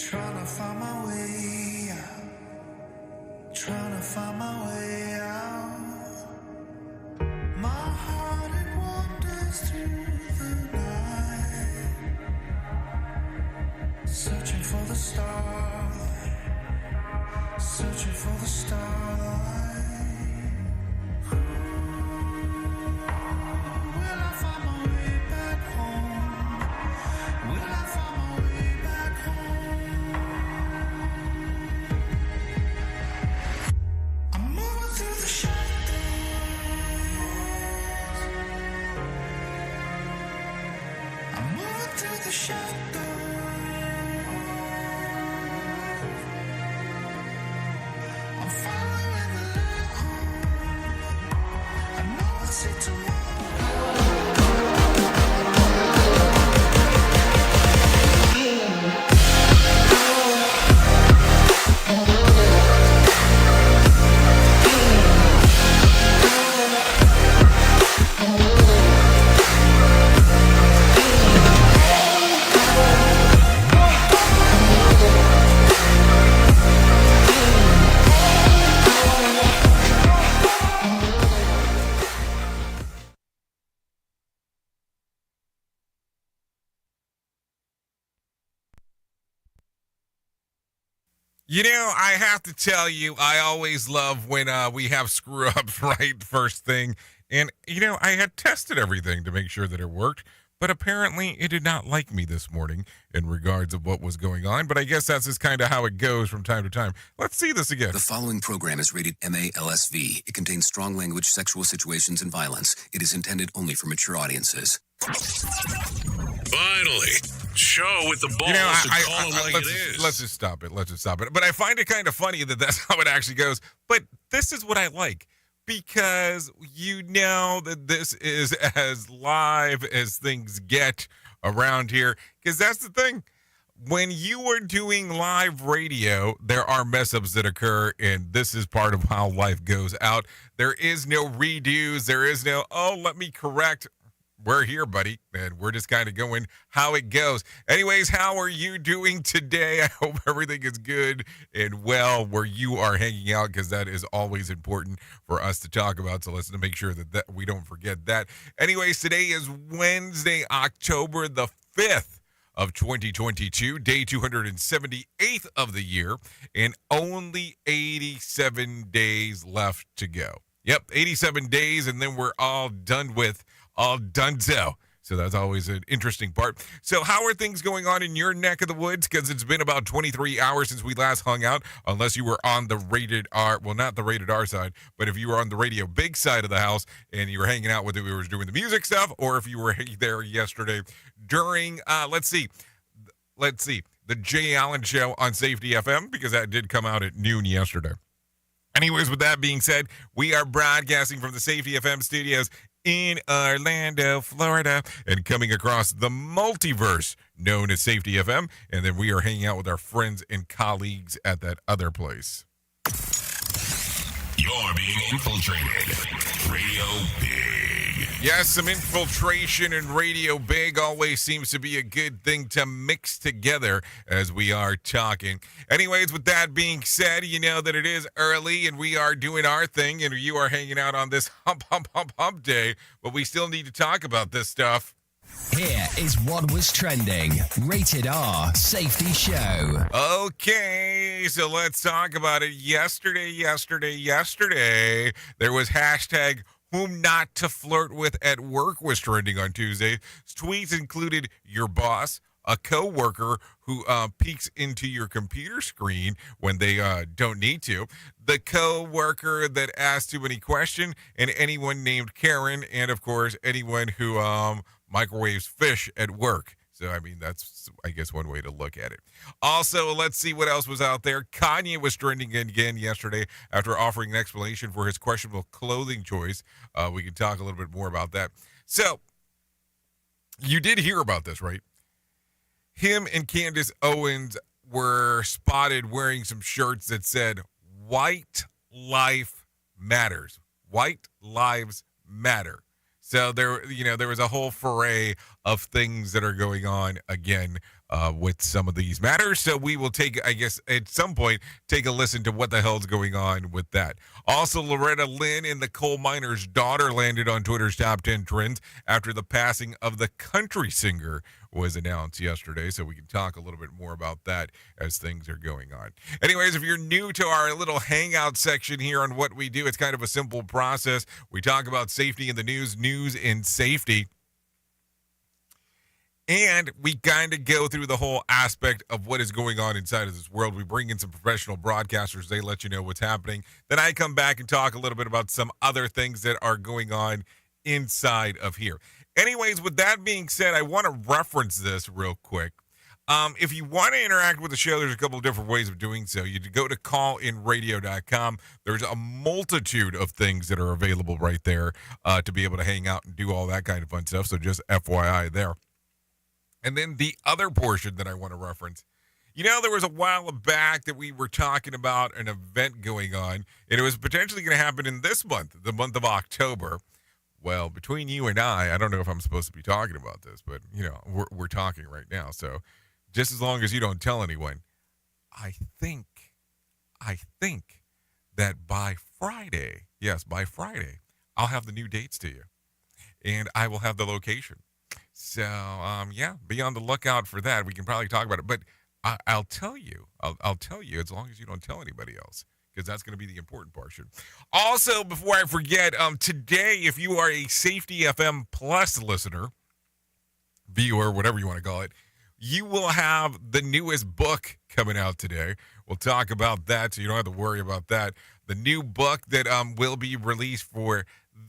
Trying to find my way out. Trying to find my way out. My heart, it wanders through the night, searching for the starlight, searching for the starlight. Will I find my way back home? Will I find my way back home? I'm moving through the shadows. I'm moving through the shadows. I'm following the light home. I know I'll see tomorrow. You know, I have to tell you, I always love when we have screw ups right first thing. And, you know, I had tested everything to make sure that it worked, but apparently it did not like me this morning in regards of what was going on. But I guess that's just kind of how it goes from time to time. Let's see this again. The following program is rated MALSV. It contains strong language, sexual situations, and violence. It is intended only for mature audiences. Finally, show with the balls to call it like it is. Let's just stop it. But I find it kind of funny that that's how it actually goes. But this is what I like, because you know that this is as live as things get around here. Because that's the thing. When you are doing live radio, there are mess ups that occur, and this is part of how life goes out. There is no redos. There is no, let me correct. We're here, buddy, and we're just kind of going how it goes. Anyways, how are you doing today? I hope everything is good and well where you are hanging out, because that is always important for us to talk about. So let's make sure that we don't forget that. Anyways, today is Wednesday, October the 5th of 2022, day 278th of the year, and only 87 days left to go. Yep, 87 days, and then we're all done so. So that's always an interesting part. So how are things going on in your neck of the woods? Because it's been about 23 hours since we last hung out, unless you were on the rated R, well, not the rated R side, but if you were on the radio big side of the house and you were hanging out with it, we were doing the music stuff, or if you were there yesterday during, let's see, the Jay Allen Show on Safety FM, because that did come out at noon yesterday. Anyways, with that being said, we are broadcasting from the Safety FM studios in Orlando, Florida, and coming across the multiverse known as Safety FM, and then we are hanging out with our friends and colleagues at that other place. You're being infiltrated. Radio Big. Yes, some infiltration and Radio Big always seems to be a good thing to mix together as we are talking. Anyways, with that being said, you know that it is early and we are doing our thing, and you are hanging out on this hump day, but we still need to talk about this stuff. Here is what was trending. Rated R Safety Show. Okay, so let's talk about it. Yesterday, there was hashtag whom not to flirt with at work was trending on Tuesday. Tweets included your boss, a coworker who peeks into your computer screen when they don't need to, the coworker that asked too many questions, and anyone named Karen, and of course anyone who microwaves fish at work. So, I mean, that's, I guess, one way to look at it. Also, let's see what else was out there. Kanye was trending again yesterday after offering an explanation for his questionable clothing choice. We can talk a little bit more about that. So, you did hear about this, right? Him and Candace Owens were spotted wearing some shirts that said, "White Life Matters." White Lives Matter. So there was a whole foray of things that are going on again with some of these matters. So we will take, I guess, at some point, take a listen to what the hell's going on with that. Also, Loretta Lynn and the coal miner's daughter landed on Twitter's top 10 trends after the passing of the country singer was announced yesterday. So we can talk a little bit more about that as things are going on. Anyways, if you're new to our little hangout section here on what we do, it's kind of a simple process. We talk about safety in the news and safety. And we kind of go through the whole aspect of what is going on inside of this world. We bring in some professional broadcasters. They let you know what's happening. Then I come back and talk a little bit about some other things that are going on inside of here. Anyways, with that being said, I want to reference this real quick. If you want to interact with the show, there's a couple of different ways of doing so. You go to callinradio.com. There's a multitude of things that are available right there to be able to hang out and do all that kind of fun stuff. So just FYI there. And then the other portion that I want to reference, there was a while back that we were talking about an event going on, and it was potentially going to happen in this month, the month of October. Well, between you and I don't know if I'm supposed to be talking about this, but, we're talking right now. So just as long as you don't tell anyone, I think that by Friday, I'll have the new dates to you, and I will have the location. So, be on the lookout for that. We can probably talk about it, but I'll tell you, as long as you don't tell anybody else, because that's going to be the important portion. Also, before I forget, today, if you are a Safety FM Plus listener, viewer, whatever you want to call it, you will have the newest book coming out today. We'll talk about that, so you don't have to worry about that. The new book that will be released for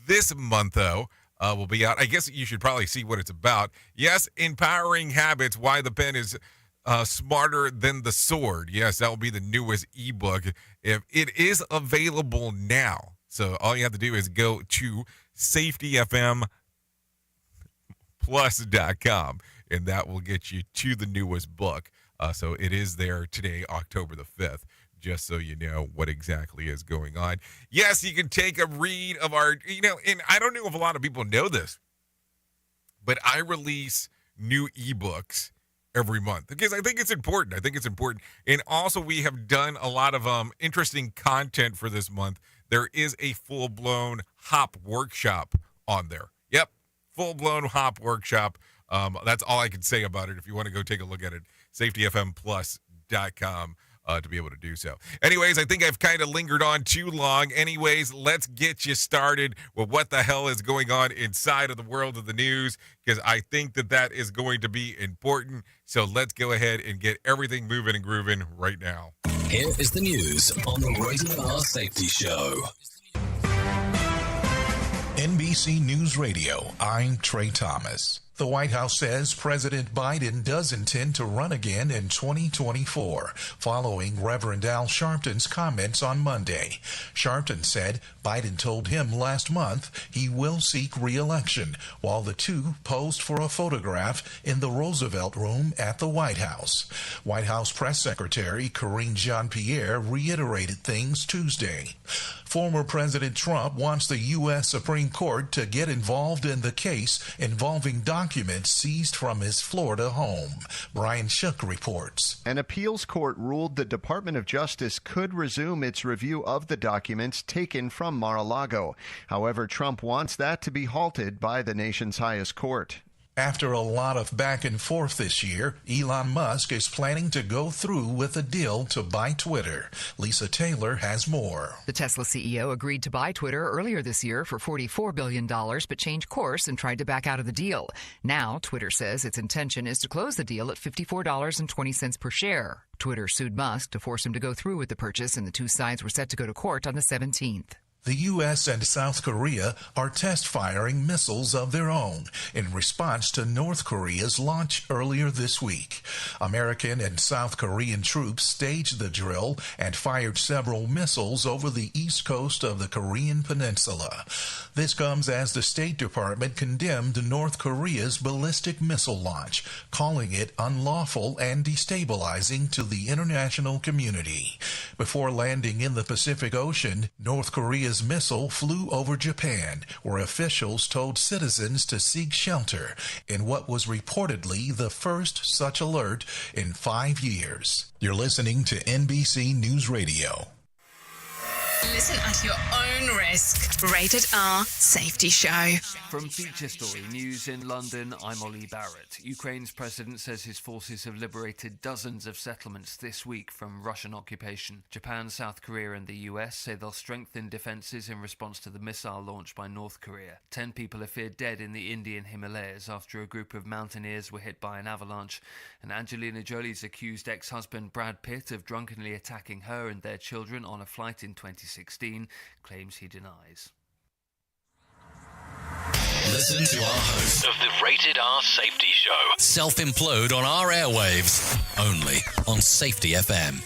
this month, though, will be out. I guess you should probably see what it's about. Yes, Empowering Habits, Why the Pen is Smarter Than the Sword. Yes, that will be the newest ebook. If it is available now. So all you have to do is go to safetyfmplus.com, and that will get you to the newest book. So it is there today, October the 5th. Just so you know what exactly is going on. Yes, you can take a read of our, and I don't know if a lot of people know this, but I release new ebooks every month because I think it's important. And also we have done a lot of interesting content for this month. There is a full-blown hop workshop on there. Yep, full-blown hop workshop. That's all I can say about it. If you want to go take a look at it, safetyfmplus.com. To be able to do so. Anyways, I think I've kind of lingered on too long. Anyways, let's get you started with what the hell is going on inside of the world of the news, because I think that is going to be important. So let's go ahead and get everything moving and grooving right now. Here is the news on the Rated R Safety Show. NBC News Radio, I'm Trey Thomas. The White House says President Biden does intend to run again in 2024, following Reverend Al Sharpton's comments on Monday. Sharpton said Biden told him last month he will seek re-election, while the two posed for a photograph in the Roosevelt Room at the White House. White House Press Secretary Karine Jean-Pierre reiterated things Tuesday. Former President Trump wants the U.S. Supreme Court to get involved in the case involving documents seized from his Florida home. Brian Shook reports. An appeals court ruled the Department of Justice could resume its review of the documents taken from Mar-a-Lago. However, Trump wants that to be halted by the nation's highest court. After a lot of back and forth this year, Elon Musk is planning to go through with a deal to buy Twitter. Lisa Taylor has more. The Tesla CEO agreed to buy Twitter earlier this year for $44 billion, but changed course and tried to back out of the deal. Now, Twitter says its intention is to close the deal at $54.20 per share. Twitter sued Musk to force him to go through with the purchase, and the two sides were set to go to court on the 17th. The U.S. and South Korea are test-firing missiles of their own in response to North Korea's launch earlier this week. American and South Korean troops staged the drill and fired several missiles over the east coast of the Korean peninsula. This comes as the State Department condemned North Korea's ballistic missile launch, calling it unlawful and destabilizing to the international community. Before landing in the Pacific Ocean, North Korea's Korea's missile flew over Japan, where officials told citizens to seek shelter in what was reportedly the first such alert in 5 years. You're listening to NBC News Radio. Listen at your own risk. Rated R Safety Show. From Feature Story News in London, I'm Ollie Barrett. Ukraine's president says his forces have liberated dozens of settlements this week from Russian occupation. Japan, South Korea and the US say they'll strengthen defences in response to the missile launched by North Korea. 10 people are feared dead in the Indian Himalayas after a group of mountaineers were hit by an avalanche. And Angelina Jolie's accused ex-husband Brad Pitt of drunkenly attacking her and their children on a flight in 2016 claims he denies. Listen to our host of the Rated R Safety Show. self-implode on our airwaves, only on Safety FM.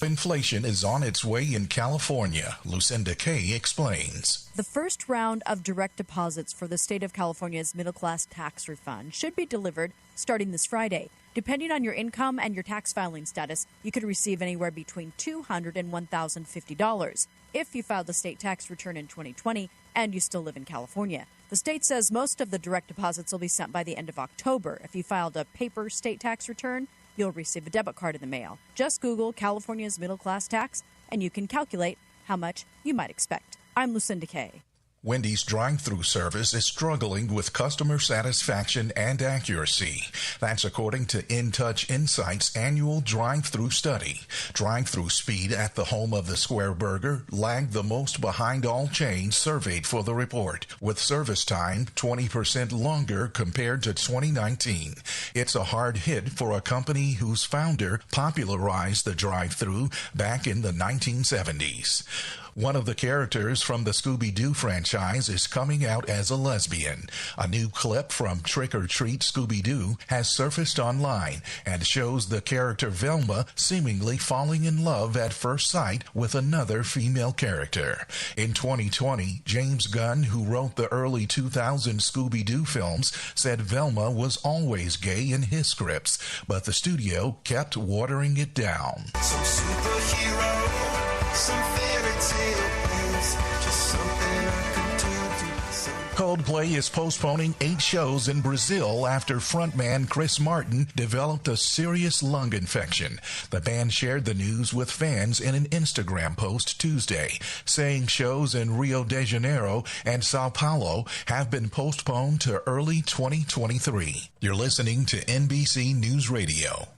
Inflation is on its way in California. Lucinda Kay explains. The first round of direct deposits for the state of California's middle-class tax refund should be delivered starting this Friday. Depending on your income and your tax filing status, you could receive anywhere between $200 and $1,050 if you filed a state tax return in 2020 and you still live in California. The state says most of the direct deposits will be sent by the end of October. If you filed a paper state tax return, you'll receive a debit card in the mail. Just Google California's middle class tax, and you can calculate how much you might expect. I'm Lucinda Kay. Wendy's drive-thru service is struggling with customer satisfaction and accuracy. That's according to InTouch Insight's annual drive-thru study. Drive-thru speed at the home of the Square Burger lagged the most behind all chains surveyed for the report, with service time 20% longer compared to 2019. It's a hard hit for a company whose founder popularized the drive-thru back in the 1970s. One of the characters from the Scooby-Doo franchise is coming out as a lesbian. A new clip from Trick or Treat Scooby-Doo has surfaced online and shows the character Velma seemingly falling in love at first sight with another female character. In 2020, James Gunn, who wrote the early 2000 Scooby-Doo films, said Velma was always gay in his scripts, but the studio kept watering it down. Some superhero, some fairy tale is just something I could do. Coldplay is postponing 8 shows in Brazil after frontman Chris Martin developed a serious lung infection. The band shared the news with fans in an Instagram post Tuesday, saying shows in Rio de Janeiro and Sao Paulo have been postponed to early 2023. You're listening to NBC News Radio.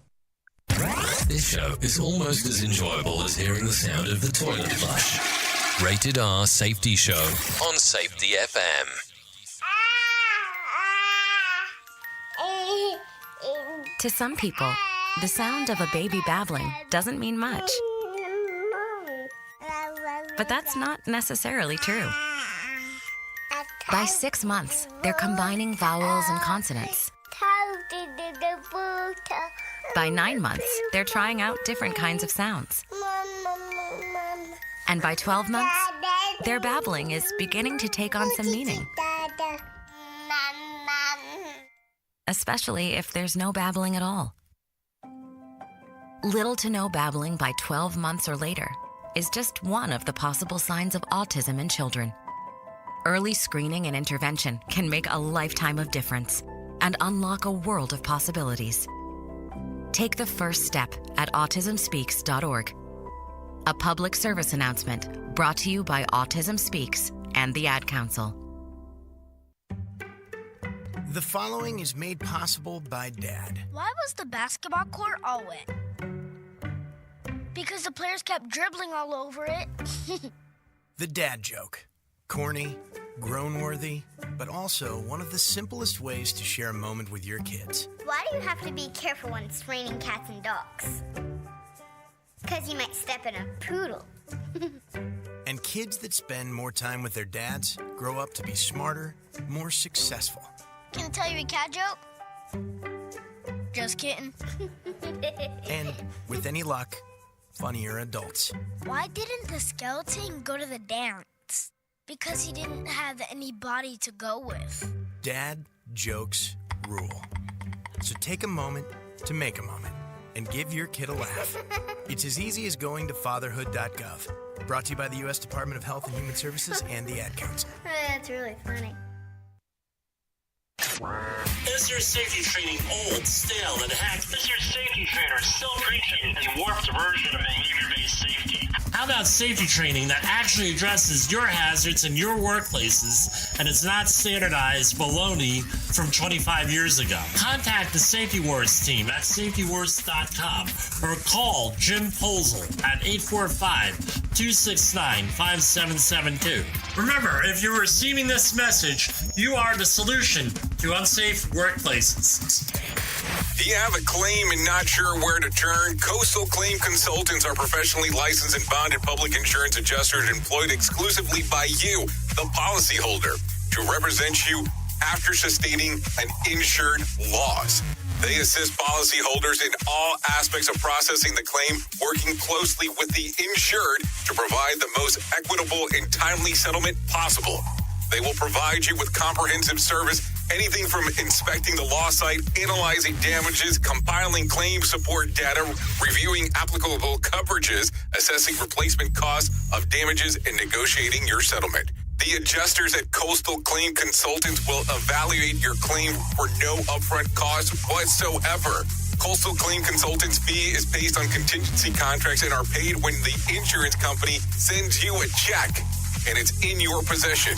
This show is almost as enjoyable as hearing the sound of the toilet flush. Rated R Safety Show on Safety FM. To some people, the sound of a baby babbling doesn't mean much. But that's not necessarily true. By 6 months, they're combining vowels and consonants. By 9 months, they're trying out different kinds of sounds. And by 12 months, their babbling is beginning to take on some meaning. Especially if there's no babbling at all. Little to no babbling by 12 months or later is just one of the possible signs of autism in children. Early screening and intervention can make a lifetime of difference and unlock a world of possibilities. Take the first step at autismspeaks.org. A public service announcement brought to you by Autism Speaks and the Ad Council. The following is made possible by Dad. Why was the basketball court all wet? Because the players kept dribbling all over it. The dad joke. Corny, grown-worthy, but also one of the simplest ways to share a moment with your kids. Why do you have to be careful when it's raining cats and dogs? Because you might step in a poodle. And kids that spend more time with their dads grow up to be smarter, more successful. Can I tell you a cat joke? Just kidding. And, with any luck, funnier adults. Why didn't the skeleton go to the dance? Because he didn't have anybody to go with. Dad jokes rule. So take a moment to make a moment. and give your kid a laugh. It's as easy as going to fatherhood.gov. Brought to you by the U.S. Department of Health and Human Services and the Ad Council. That's really funny. Is your safety training old, stale, and hacked? Is your safety trainer still preaching a warped version of behavior-based safety? How about safety training that actually addresses your hazards in your workplaces and it's not standardized baloney from 25 years ago? Contact the Safety Wars team at safetywars.com or call Jim Posel at 845-269-5772. Remember, if you're receiving this message, you are the solution to unsafe workplaces. Do you have a claim and not sure where to turn? Coastal Claim Consultants are professionally licensed and bonded public insurance adjusters employed exclusively by you, the policyholder, to represent you after sustaining an insured loss. They assist policyholders in all aspects of processing the claim, working closely with the insured to provide the most equitable and timely settlement possible. They will provide you with comprehensive service, anything from inspecting the loss site, analyzing damages, compiling claim support data, reviewing applicable coverages, assessing replacement costs of damages, and negotiating your settlement. The adjusters at Coastal Claim Consultants will evaluate your claim for no upfront cost whatsoever. Coastal Claim Consultants' fee is based on contingency contracts and are paid when the insurance company sends you a check and it's in your possession.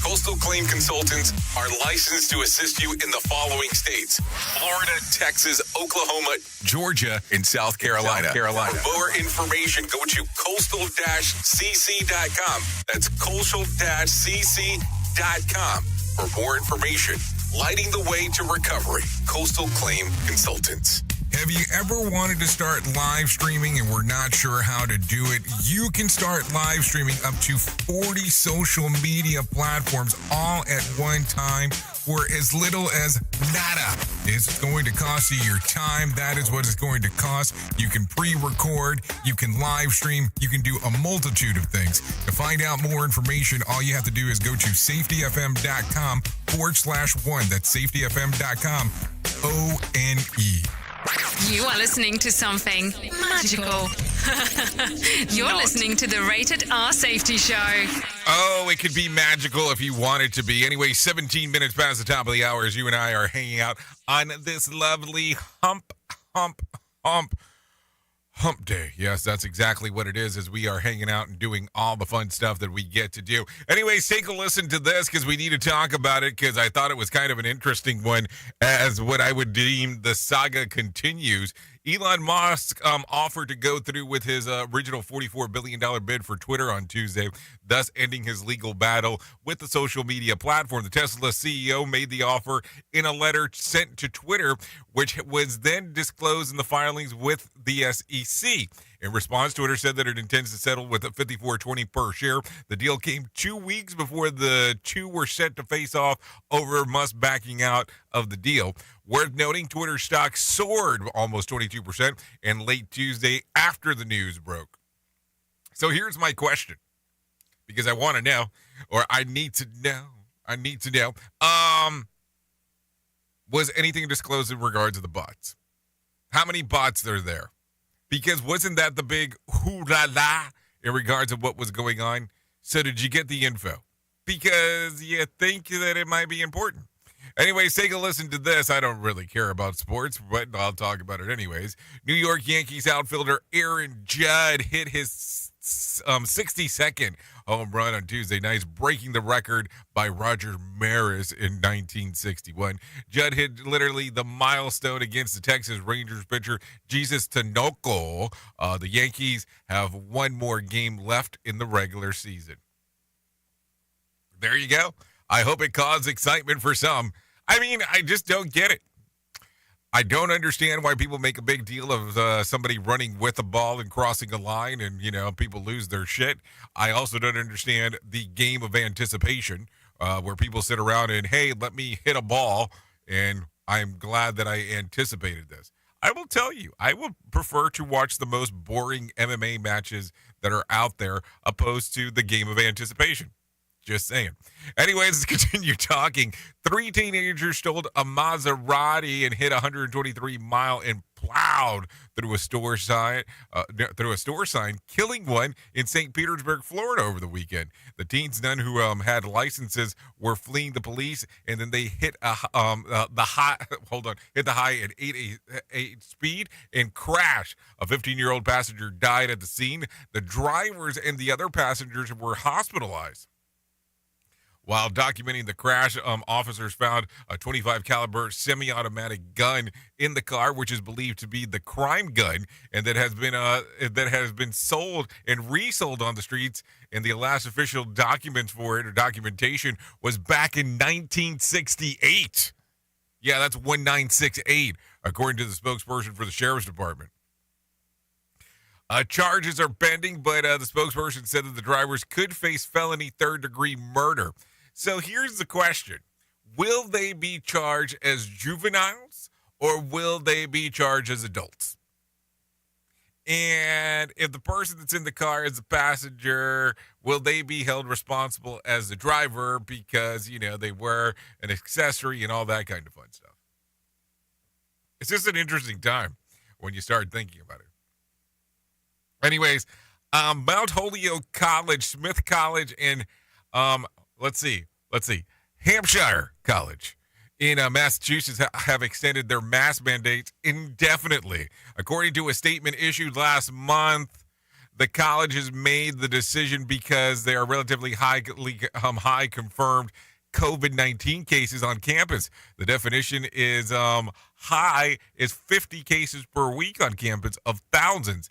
Coastal Claim Consultants are licensed to assist you in the following states: Florida, Texas, Oklahoma, Georgia, and South Carolina. For more information, go to coastal-cc.com. That's coastal-cc.com. For more information, lighting the way to recovery. Coastal Claim Consultants. Have you ever wanted to start live streaming and were not sure how to do it? You can start live streaming up to 40 social media platforms all at one time for as little as nada. It's going to cost you your time. That is what it's going to cost. You can pre-record, you can live stream, you can do a multitude of things. To find out more information, all you have to do is go to safetyfm.com/one. That's safetyfm.com, ONE. You are listening to something magical. You're listening to the Rated R Safety Show. Oh, it could be magical if you want it to be. Anyway, 17 minutes past the top of the hour as you and I are hanging out on this lovely hump day. Yes, that's exactly what it is, as we are hanging out and doing all the fun stuff that we get to do. Anyways, take a listen to this because we need to talk about it, because I thought it was kind of an interesting one as what I would deem the saga continues. Elon Musk offered to go through with his original $44 billion bid for Twitter on Tuesday, thus ending his legal battle with the social media platform. The Tesla CEO made the offer in a letter sent to Twitter, which was then disclosed in the filings with the SEC. In response, Twitter said that it intends to settle with $54.20 per share. The deal came 2 weeks before the two were set to face off over Musk backing out of the deal. Worth noting, Twitter stock soared almost 22% in late Tuesday after the news broke. So here's my question, because I want to know, or I need to know. Was anything disclosed in regards to the bots? How many bots are there? Because wasn't that the big hoo-la-la in regards to what was going on? So did you get the info? Because you think that it might be important. Anyways, take a listen to this. I don't really care about sports, but I'll talk about it anyways. New York Yankees outfielder Aaron Judd hit his 62nd home run on Tuesday night, breaking the record by Roger Maris in 1961. Judd hit literally the milestone against the Texas Rangers pitcher Jesus Tinoco. The Yankees have one more game left in the regular season. There you go. I hope it caused excitement for some. I mean, I just don't get it. I don't understand why people make a big deal of somebody running with a ball and crossing a line and, people lose their shit. I also don't understand the game of anticipation where people sit around and, hey, let me hit a ball, and I'm glad that I anticipated this. I will tell you, I will prefer to watch the most boring MMA matches that are out there opposed to the game of anticipation. Just saying. Anyways, let's continue talking. 3 teenagers stole a Maserati and hit a 123-mile and plowed through a store sign, killing one in St. Petersburg, Florida, over the weekend. The teens, none who had licenses, were fleeing the police, and then they hit the high at 8 speed and crash. A 15-year-old passenger died at the scene. The drivers and the other passengers were hospitalized. While documenting the crash, officers found a .25 caliber semi-automatic gun in the car, which is believed to be the crime gun, and that has been sold and resold on the streets. And the last official documents for it, or documentation, was back in 1968. Yeah, that's 1968, according to the spokesperson for the sheriff's department. Charges are pending, but the spokesperson said that the drivers could face felony third-degree murder. So here's the question. Will they be charged as juveniles, or will they be charged as adults? And if the person that's in the car is a passenger, will they be held responsible as the driver because, they were an accessory and all that kind of fun stuff? It's just an interesting time when you start thinking about it. Anyways, Mount Holyoke College, Smith College, and let's see, Hampshire College in Massachusetts have extended their mask mandates indefinitely. According to a statement issued last month, the colleges made the decision because there are relatively high confirmed COVID-19 cases on campus. The definition is high is 50 cases per week on campus of thousands.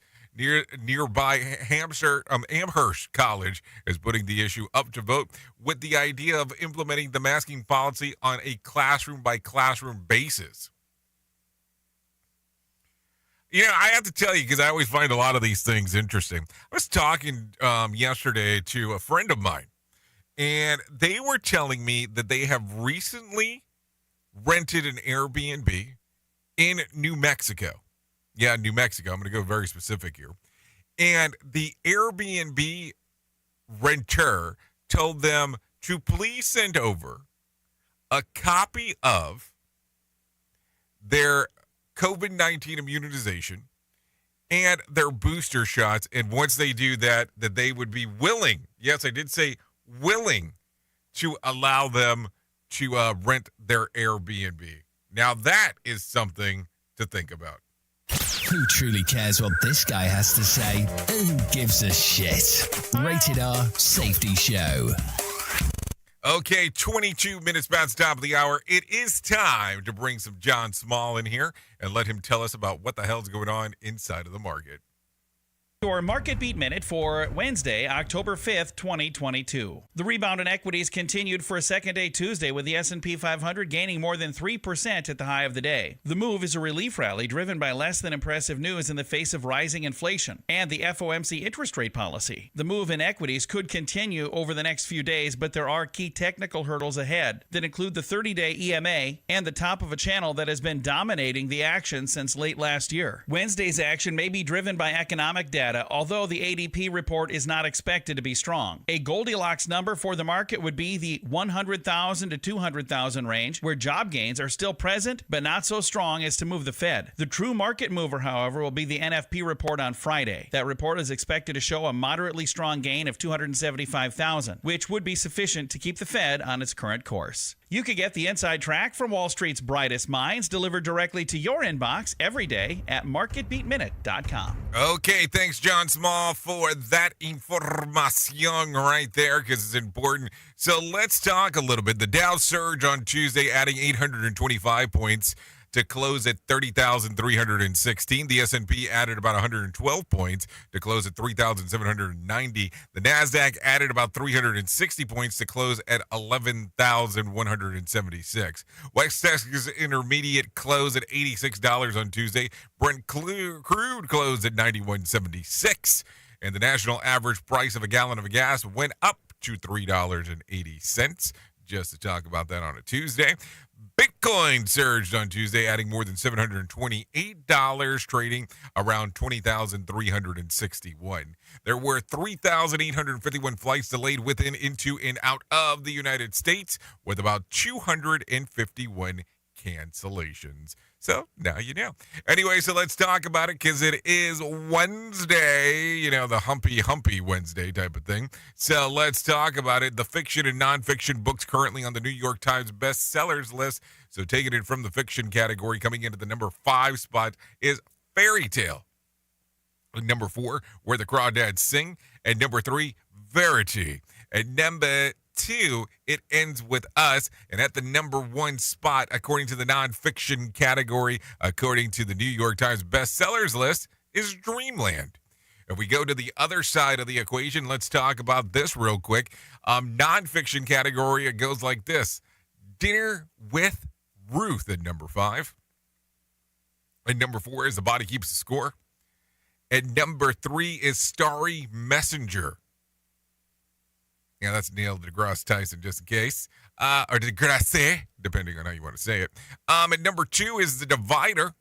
Nearby Amherst College is putting the issue up to vote with the idea of implementing the masking policy on a classroom-by-classroom basis. I have to tell you, because I always find a lot of these things interesting. I was talking yesterday to a friend of mine, and they were telling me that they have recently rented an Airbnb in New Mexico. Yeah, New Mexico. I'm going to go very specific here. And the Airbnb renter told them to please send over a copy of their COVID-19 immunization and their booster shots. And once they do that, that they would be willing, yes, I did say willing, to allow them to rent their Airbnb. Now, that is something to think about. Who truly cares what this guy has to say? Who gives a shit? Rated R Safety Show. Okay, 22 minutes past the top of the hour. It is time to bring some John Small in here and let him tell us about what the hell's going on inside of the market. Your Market Beat Minute for Wednesday, October 5th, 2022. The rebound in equities continued for a second day Tuesday, with the S&P 500 gaining more than 3% at the high of the day. The move is a relief rally driven by less than impressive news in the face of rising inflation and the FOMC interest rate policy. The move in equities could continue over the next few days, but there are key technical hurdles ahead that include the 30-day EMA and the top of a channel that has been dominating the action since late last year. Wednesday's action may be driven by economic data, although the ADP report is not expected to be strong. A Goldilocks number for the market would be the 100,000 to 200,000 range, where job gains are still present but not so strong as to move the Fed. The true market mover, however, will be the NFP report on Friday. That report is expected to show a moderately strong gain of 275,000, which would be sufficient to keep the Fed on its current course. You could get the inside track from Wall Street's brightest minds delivered directly to your inbox every day at marketbeatminute.com. Okay, thanks, John Small, for that information right there, because it's important. So let's talk a little bit. The Dow Surge on Tuesday, adding 825 points to close at 30,316. The S&P added about 112 points to close at 3,790. The NASDAQ added about 360 points to close at 11,176. West Texas Intermediate closed at $86 on Tuesday. Brent crude closed at $91.76. And the national average price of a gallon of gas went up to $3.80. Just to talk about that on a Tuesday. Bitcoin surged on Tuesday, adding more than $728, trading around 20,361. There were 3,851 flights delayed within, into, and out of the United States, with about 251 cancellations. So now you know. Anyway, so let's talk about it because it is Wednesday, you know, the humpy Wednesday type of thing. So let's talk about it. The fiction and nonfiction books currently on the New York Times bestsellers list. So taking it from the fiction category, coming into the number 5 spot is Fairy Tale. Number 4, Where the Crawdads Sing. And number 3, Verity. And number 2, It Ends With Us. And at the number 1 spot, according to the nonfiction category, according to the New York Times bestsellers list, is Dreamland. If we go to the other side of the equation, let's talk about this real quick. Nonfiction category, it goes like this. Dinner with Ruth at number 5. And number 4 is The Body Keeps the Score. And number 3 is Starry Messenger. Yeah, that's Neil deGrasse Tyson, just in case. Or deGrasse, depending on how you want to say it. And number 2 is The Divider.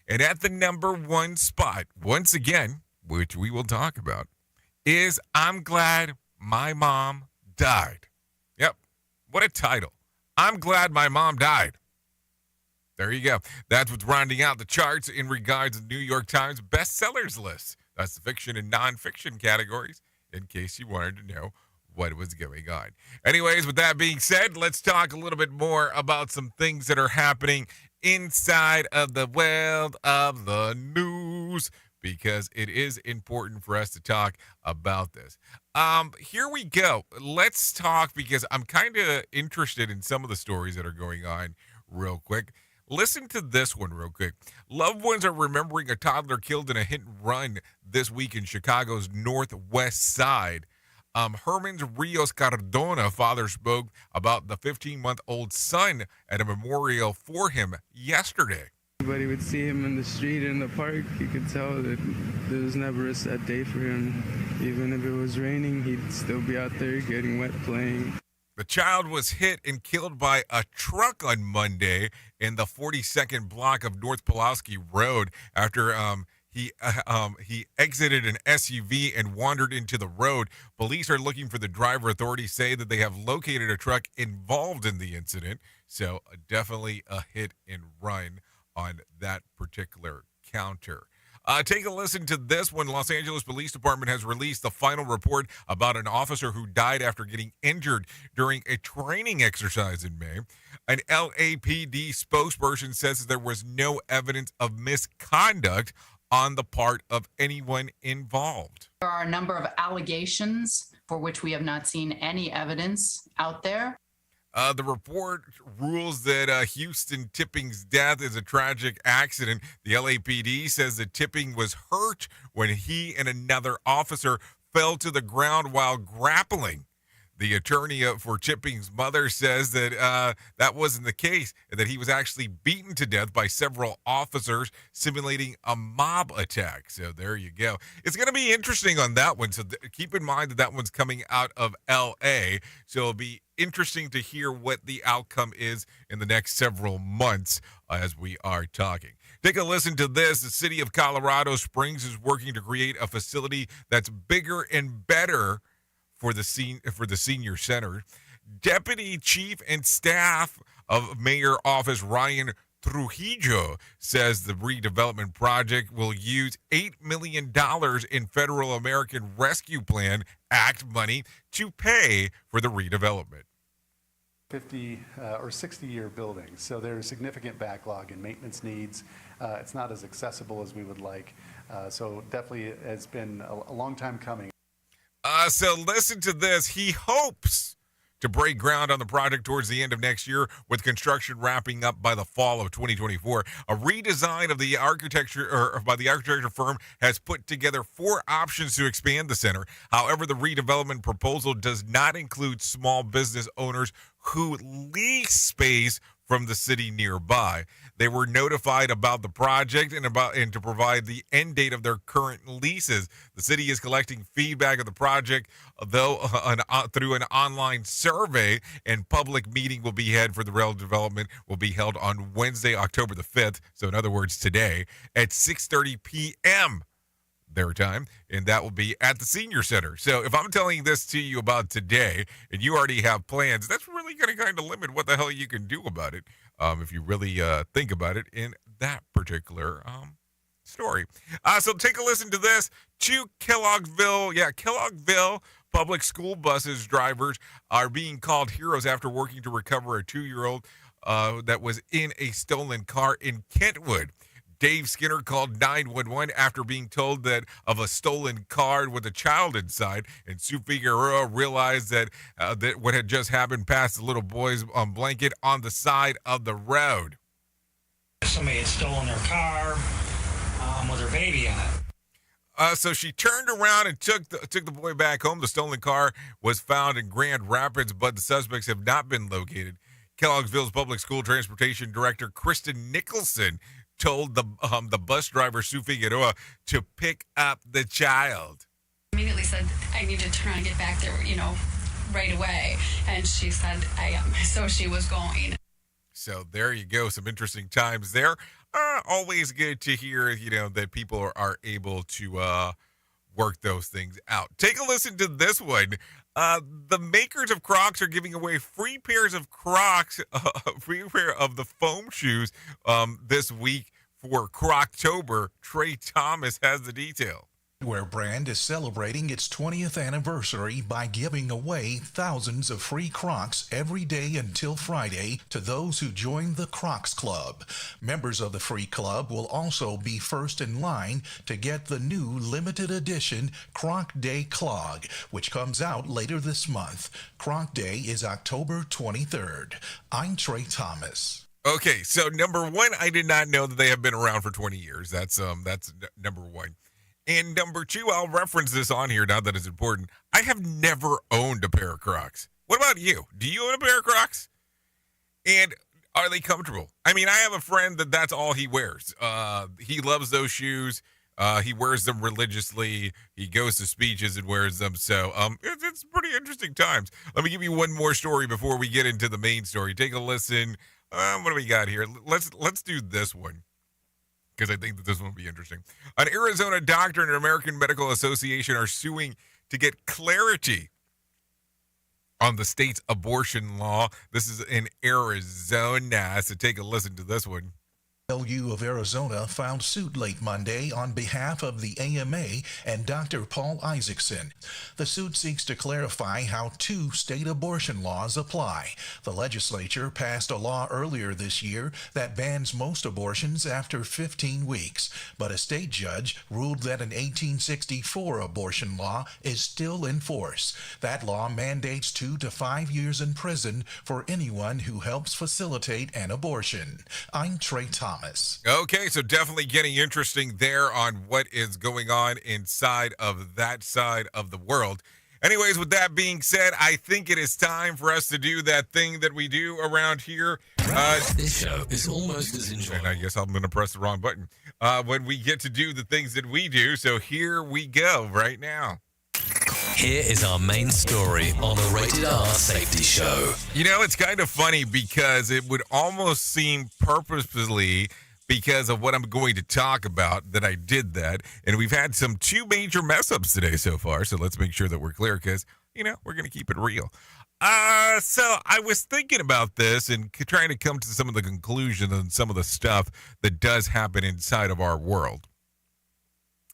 And at the number 1 spot, once again, which we will talk about, is I'm Glad My Mom Died. Yep, what a title. I'm Glad My Mom Died. There you go. That's what's rounding out the charts in regards to the New York Times bestsellers list. That's the fiction and nonfiction categories, in case you wanted to know what was going on. Anyways, with that being said, let's talk a little bit more about some things that are happening inside of the world of the news, because it is important for us to talk about this. Here we go. Let's talk, because I'm kind of interested in some of the stories that are going on real quick. Listen to this one real quick. Loved ones are remembering a toddler killed in a hit and run this week in Chicago's northwest side. Herman's Rios Cardona father spoke about the 15-month-old son at a memorial for him yesterday. Everybody would see him in the street, in the park. You could tell that there was never a sad day for him. Even if it was raining, he'd still be out there getting wet playing. The child was hit and killed by a truck on Monday in the 42nd block of North Pulaski Road after he exited an SUV and wandered into the road. Police are looking for the driver. Authorities say that they have located a truck involved in the incident. So definitely a hit and run on that particular counter. Take a listen to this one. Los Angeles Police Department has released the final report about an officer who died after getting injured during a training exercise in May. An LAPD spokesperson says that there was no evidence of misconduct on the part of anyone involved. There are a number of allegations for which we have not seen any evidence out there. The report rules that Houston Tipping's death is a tragic accident. The LAPD says that Tipping was hurt when he and another officer fell to the ground while grappling. The attorney for Tipping's mother says that that wasn't the case, and that he was actually beaten to death by several officers, simulating a mob attack. So there you go. It's going to be interesting on that one. So keep in mind that that one's coming out of L.A., so it'll be interesting to hear what the outcome is in the next several months as we are talking. Take a listen to this. The city of Colorado Springs is working to create a facility that's bigger and better for the senior center. Deputy Chief and Staff of Mayor Office Ryan Trujillo says the redevelopment project will use $8 million in Federal American Rescue Plan Act money to pay for the redevelopment. 50 or 60-year buildings, so there's significant backlog and maintenance needs. It's not as accessible as we would like, so definitely it's been a long time coming. So listen to this. He hopes to break ground on the project towards the end of next year, with construction wrapping up by the fall of 2024. A redesign of the architecture, or by the architecture firm, has put together 4 options to expand the center. However, the redevelopment proposal does not include small business owners who lease space from the city nearby. They were notified about the project and to provide the end date of their current leases. The city is collecting feedback of the project, though, through an online survey, and public meeting will be held for the rail development will be held on Wednesday, October the 5th. So in other words, today at 6:30 p.m. their time, and that will be at the Senior Center. So if I'm telling this to you about today and you already have plans, that's really going to kind of limit what the hell you can do about it if you really think about it in that particular story. So take a listen to this. Kelloggville public school buses drivers are being called heroes after working to recover a 2-year-old that was in a stolen car in Kentwood. Dave Skinner called 911 after being told that of a stolen car with a child inside, and Sue Figueroa realized that what had just happened passed the little boy's blanket on the side of the road. Somebody had stolen their car with their baby in it. So she turned around and took the boy back home. The stolen car was found in Grand Rapids, but the suspects have not been located. Kelloggville's public school transportation director, Kristen Nicholson, told the bus driver, Sue Figueroa, to pick up the child. Immediately said, I need to try and get back there, right away. And she said, I am. So she was going. So there you go. Some interesting times there. Always good to hear, that people are able to work those things out. Take a listen to this one. The makers of Crocs are giving away free pairs of Crocs, free pair of the foam shoes this week for Croctober. Trey Thomas has the detail. Where brand is celebrating its 20th anniversary by giving away thousands of free Crocs every day until Friday to those who join the Crocs Club. Members of the free club will also be first in line to get the new limited edition Croc Day clog, which comes out later this month. Croc Day is October 23rd. I'm Trey Thomas. Okay, so number one, I did not know that they have been around for 20 years. That's number one. And number two, I'll reference this on here now that it's important. I have never owned a pair of Crocs. What about you? Do you own a pair of Crocs? And are they comfortable? I mean, I have a friend that's all he wears. He loves those shoes. He wears them religiously. He goes to speeches and wears them. So it's pretty interesting times. Let me give you one more story before we get into the main story. Take a listen. What do we got here? Let's do this one, because I think that this one will be interesting. An Arizona doctor and an American Medical Association are suing to get clarity on the state's abortion law. This is in Arizona, so take a listen to this one. LU of Arizona filed suit late Monday on behalf of the AMA and Dr. Paul Isaacson. The suit seeks to clarify how 2 state abortion laws apply. The legislature passed a law earlier this year that bans most abortions after 15 weeks, but a state judge ruled that an 1864 abortion law is still in force. That law mandates 2 to 5 years in prison for anyone who helps facilitate an abortion. I'm Trey Thomas. Okay, so definitely getting interesting there on what is going on inside of that side of the world. Anyways, with that being said, I think it is time for us to do that thing that we do around here. This show is almost as enjoyable. And I guess I'm going to press the wrong button when we get to do the things that we do. So here we go right now. Here is our main story on the Rated R Safety Show. It's kind of funny because it would almost seem purposefully, because of what I'm going to talk about, that I did that. And we've had 2 major mess ups today so far. So let's make sure that we're clear because, we're going to keep it real. So I was thinking about this and trying to come to some of the conclusions and some of the stuff that does happen inside of our world.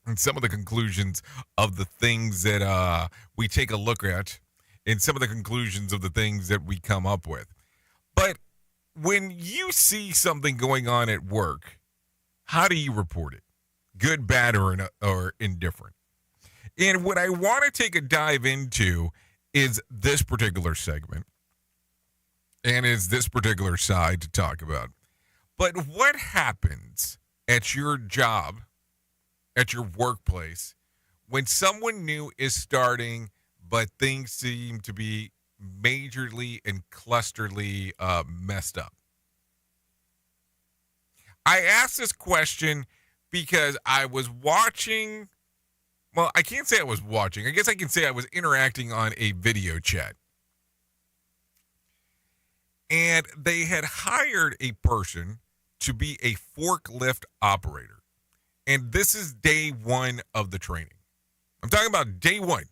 And some of the conclusions of the things that we take a look at, and some of the conclusions of the things that we come up with. But when you see something going on at work, how do you report it? Good, bad, or indifferent? And what I want to take a dive into is this particular segment, and is this particular side to talk about. But what happens at your job, at your workplace, when someone new is starting, but things seem to be majorly and clusterly messed up? I asked this question because I was watching. Well, I can't say I was watching. I guess I can say I was interacting on a video chat. And they had hired a person to be a forklift operator. And this is day one of the training. I'm talking about day one.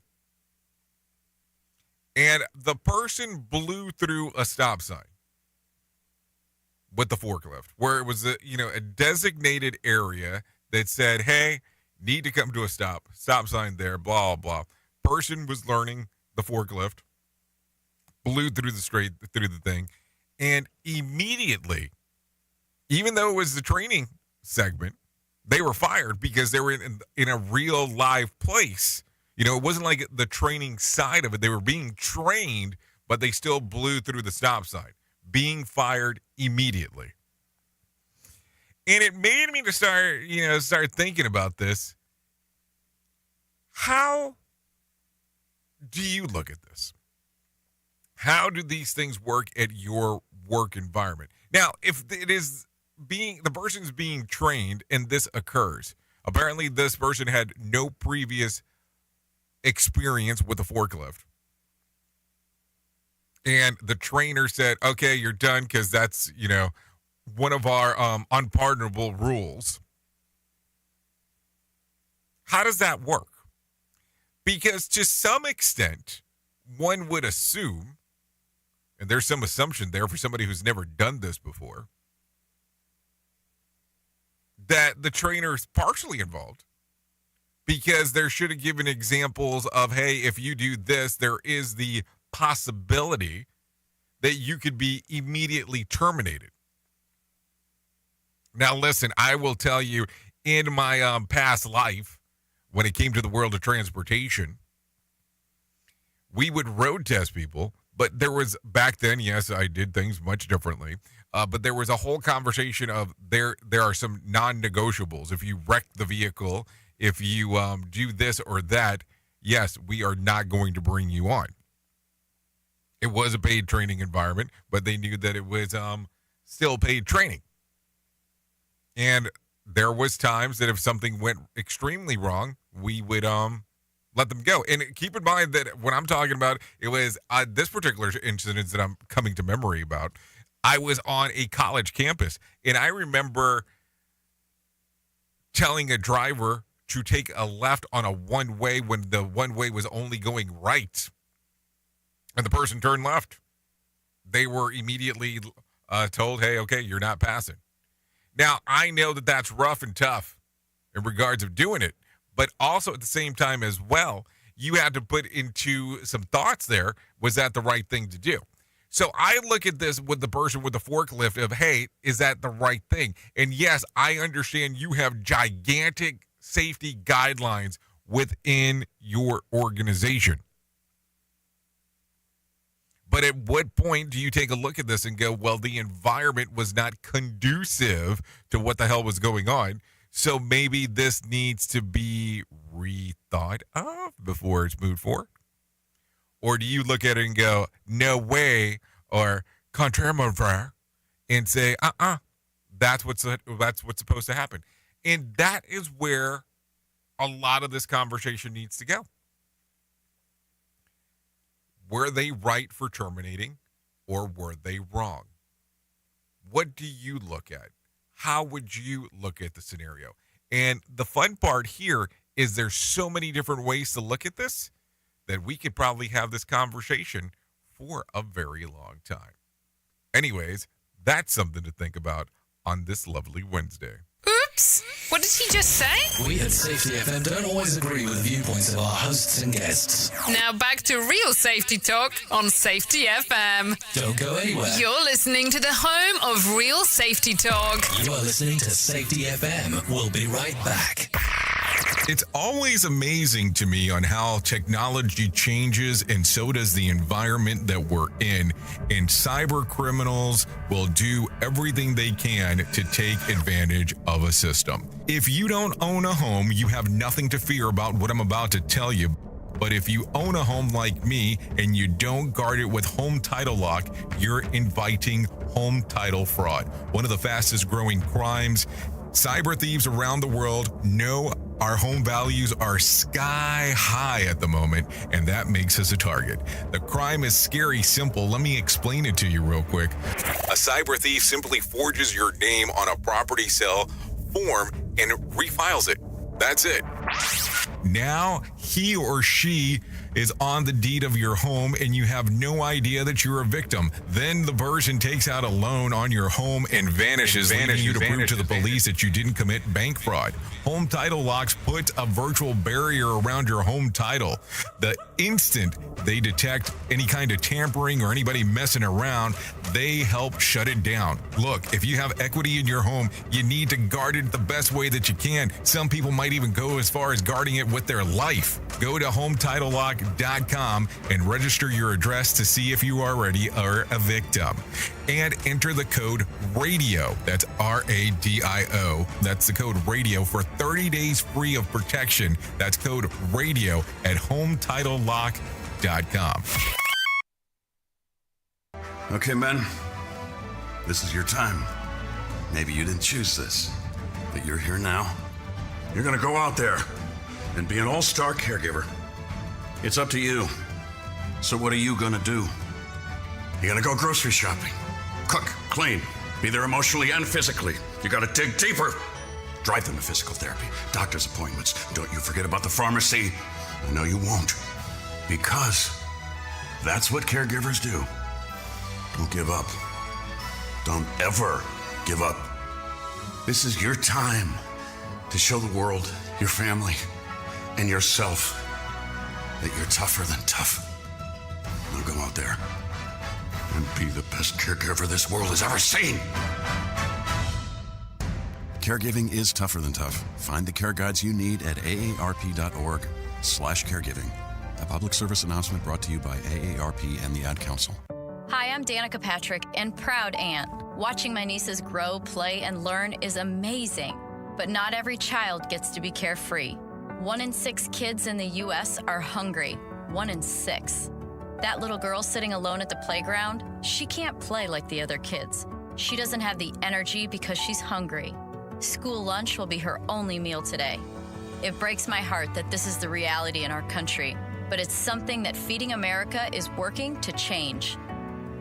And the person blew through a stop sign with the forklift, where it was a designated area that said, hey, need to come to a stop sign there, blah, blah. Person was learning the forklift, blew through the thing, and immediately, even though it was the training segment, they were fired because they were in a real live place. It wasn't like the training side of it. They were being trained, but they still blew through the stop sign, being fired immediately. And it made me to start thinking about this. How do you look at this? How do these things work at your work environment? Now, if it is the person's being trained and this occurs, apparently this person had no previous experience with a forklift. And the trainer said, okay, you're done because that's, one of our unpardonable rules. How does that work? Because to some extent, one would assume, and there's some assumption there for somebody who's never done this before, that the trainer is partially involved. Because there should have given examples of, hey, if you do this, there is the possibility that you could be immediately terminated. Now, listen, I will tell you, in my past life, when it came to the world of transportation, we would road test people, but there was, back then, yes, I did things much differently, but there was a whole conversation of there are some non-negotiables. If you wreck the vehicle, if you do this or that, yes, we are not going to bring you on. It was a paid training environment, but they knew that it was still paid training. And there was times that if something went extremely wrong, we would let them go. And keep in mind that when I'm talking about, it was this particular incident that I'm coming to memory about. I was on a college campus, and I remember telling a driver to take a left on a one-way when the one-way was only going right. And the person turned left. They were immediately told, hey, okay, you're not passing. Now, I know that that's rough and tough in regards of doing it, but also at the same time as well, you had to put into some thoughts there, was that the right thing to do? So I look at this with the person with the forklift of, hey, is that the right thing? And yes, I understand you have gigantic safety guidelines within your organization. But at what point do you take a look at this and go, well, the environment was not conducive to what the hell was going on, so maybe this needs to be rethought of before it's moved forward? Or do you look at it and go, no way, or contraire mon frère, and say, that's what's supposed to happen? And that is where a lot of this conversation needs to go. Were they right for terminating, or were they wrong? What do you look at? How would you look at the scenario? And the fun part here is there's so many different ways to look at this that we could probably have this conversation for a very long time. Anyways, that's something to think about on this lovely Wednesday. Oops! What did he just say? We at Safety FM don't always agree with the viewpoints of our hosts and guests. Now back to real safety talk on Safety FM. Don't go anywhere. You're listening to the home of real safety talk. You are listening to Safety FM. We'll be right back. It's always amazing to me on how technology changes, and so does the environment that we're in. And cyber criminals will do everything they can to take advantage of a system. If you don't own a home, you have nothing to fear about what I'm about to tell you. But if you own a home like me and you don't guard it with home title lock, you're inviting home title fraud. One of the fastest growing crimes. Cyber thieves around the world know our home values are sky high at the moment, and that makes us a target. The crime is scary simple. Let me explain it to you real quick. A cyber thief simply forges your name on a property sale form and refiles it. That's it. Now he or she is on the deed of your home and you have no idea that you're a victim. Then the person takes out a loan on your home and vanishes, leaving you to prove to the police that you didn't commit bank fraud. Home title locks put a virtual barrier around your home title. The instant they detect any kind of tampering or anybody messing around, they help shut it down. Look, if you have equity in your home, you need to guard it the best way that you can. Some people might even go as far as guarding it with their life. Go to HometitleLock.com and register your address to see if you already are a victim. And enter the code RADIO. That's RADIO. That's the code RADIO for 30 days free of protection. That's code RADIO at HometitleLock.com. Okay, men. This is your time. Maybe you didn't choose this, but you're here now. You're gonna go out there and be an all-star caregiver. It's up to you. So what are you gonna do? You're gonna go grocery shopping, cook, clean, be there emotionally and physically. You gotta dig deeper. Drive them to physical therapy, doctor's appointments. Don't you forget about the pharmacy. I know you won't, because that's what caregivers do. Don't give up. Don't ever give up. This is your time to show the world, your family, and yourself that you're tougher than tough. Now go out there and be the best caregiver this world has ever seen. Caregiving is tougher than tough. Find the care guides you need at aarp.org/caregiving. A public service announcement brought to you by AARP and the Ad Council. Hi, I'm Danica Patrick and proud aunt. Watching my nieces grow, play, and learn is amazing. But not every child gets to be carefree. 1 in 6 kids in the U.S. are hungry. 1 in 6. That little girl sitting alone at the playground, she can't play like the other kids. She doesn't have the energy because she's hungry. School lunch will be her only meal today. It breaks my heart that this is the reality in our country, but it's something that Feeding America is working to change.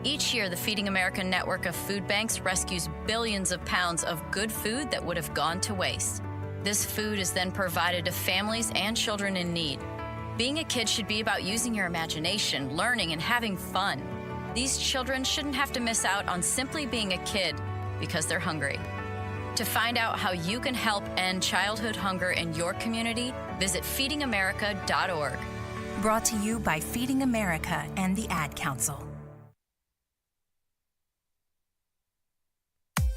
Each year, the Feeding America network of food banks rescues billions of pounds of good food that would have gone to waste. This food is then provided to families and children in need. Being a kid should be about using your imagination, learning, and having fun. These children shouldn't have to miss out on simply being a kid because they're hungry. To find out how you can help end childhood hunger in your community, visit feedingamerica.org. Brought to you by Feeding America and the Ad Council.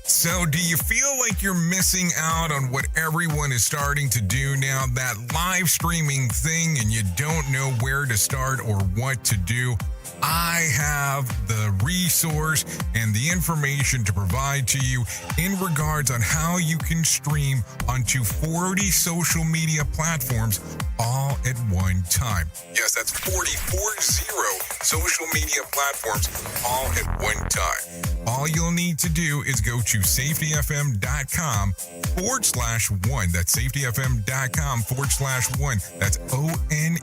So do you feel like you're missing out on what everyone is starting to do now, that live streaming thing, and you don't know where to start or what to do? I have the resource and the information to provide to you in regards on how you can stream onto 40 social media platforms all at one time. Yes, that's 40 social media platforms all at one time. All you'll need to do is go to safetyfm.com/1. That's safetyfm.com/1. That's ONE.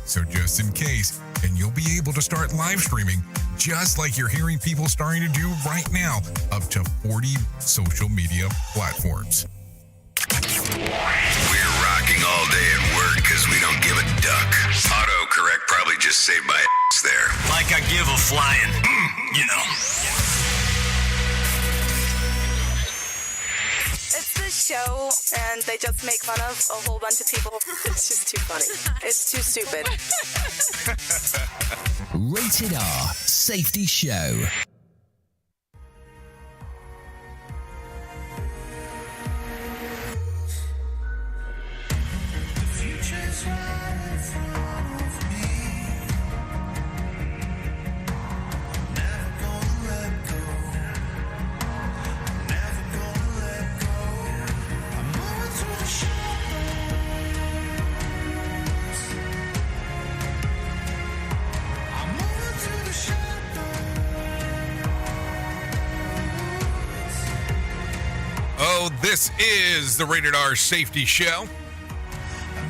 So just in case, and you'll be able to start live streaming just like you're hearing people starting to do right now, up to 40 social media platforms. We're rocking all day at work because we don't give a duck. Autocorrect probably just saved my ass there. Like I give a flying, you know. It's this show, and they just make fun of a whole bunch of people. It's just too funny. It's too stupid. Rated R Safety Show. So this is the Rated R Safety Show.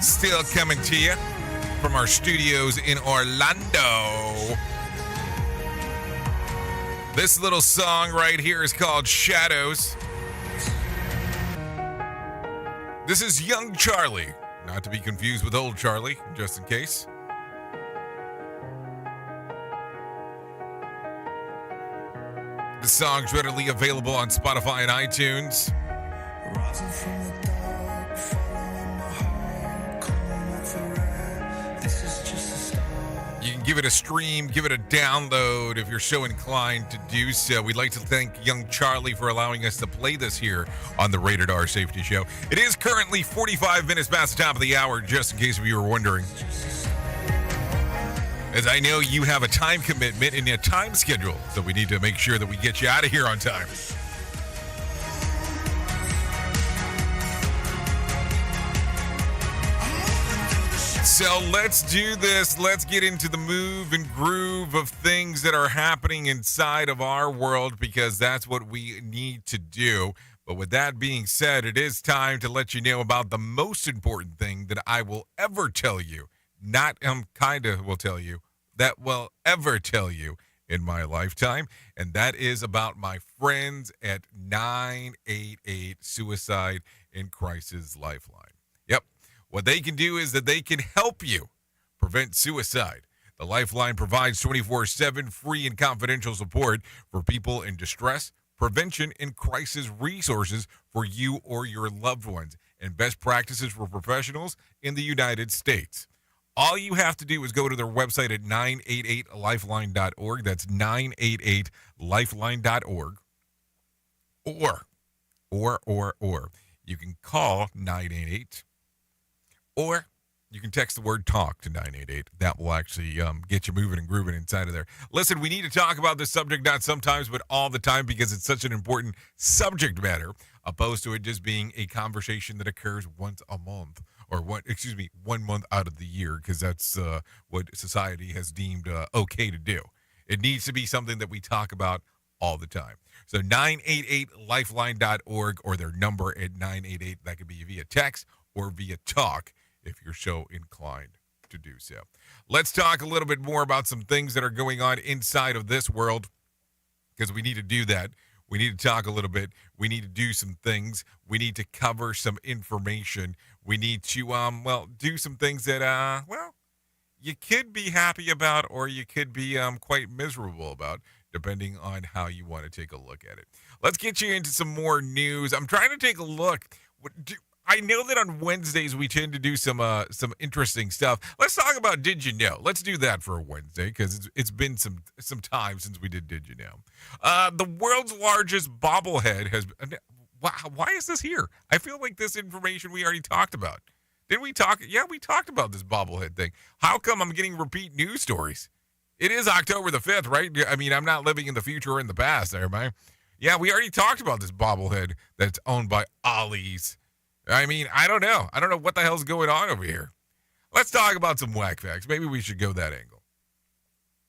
Still coming to you from our studios in Orlando. This little song right here is called Shadows. This is Young Charlie, not to be confused with Old Charlie, just in case. The song's readily available on Spotify and iTunes. You can give it a stream, give it a download if you're so inclined to do so. We'd like to thank Young Charlie for allowing us to play this here on the Rated R Safety Show. It is currently 45 minutes past the top of the hour, just in case if you were wondering. As I know you have a time commitment and a time schedule, so we need to make sure that we get you out of here on time. So let's do this. Let's get into the move and groove of things that are happening inside of our world, because that's what we need to do. But with that being said, it is time to let you know about the most important thing that I will ever tell you. Not will tell you, that will ever tell you in my lifetime. And that is about my friends at 988 Suicide in Crisis Lifeline. Yep. What they can do is that they can help you prevent suicide. The Lifeline provides 24/7 free and confidential support for people in distress, prevention, and crisis resources for you or your loved ones, and best practices for professionals in the United States. All you have to do is go to their website at 988lifeline.org. That's 988lifeline.org. Or you can call 988. Or you can text the word TALK to 988. That will actually get you moving and grooving inside of there. Listen, we need to talk about this subject not sometimes, but all the time, because it's such an important subject matter, opposed to it just being a conversation that occurs once a month, or 1 month out of the year, because that's what society has deemed okay to do. It needs to be something that we talk about all the time. So 988lifeline.org, or their number at 988. That could be via text or via talk, if you're so inclined to do so. Let's talk a little bit more about some things that are going on inside of this world, because we need to do that. We need to talk a little bit. We need to do some things. We need to cover some information. We need to, do some things that, you could be happy about, or you could be quite miserable about, depending on how you want to take a look at it. Let's get you into some more news. I'm trying to take a look. I know that on Wednesdays we tend to do some interesting stuff. Let's talk about Did You Know? Let's do that for a Wednesday, because it's been some time since we did You Know? The world's largest bobblehead has. Why is this here? I feel like this information we already talked about. Didn't we talk? Yeah, we talked about this bobblehead thing. How come I'm getting repeat news stories? It is October the 5th, right? I mean, I'm not living in the future or in the past, am I? Yeah, we already talked about this bobblehead that's owned by Ollie's. I mean, I don't know. I don't know what the hell's going on over here. Let's talk about some whack facts. Maybe we should go that angle.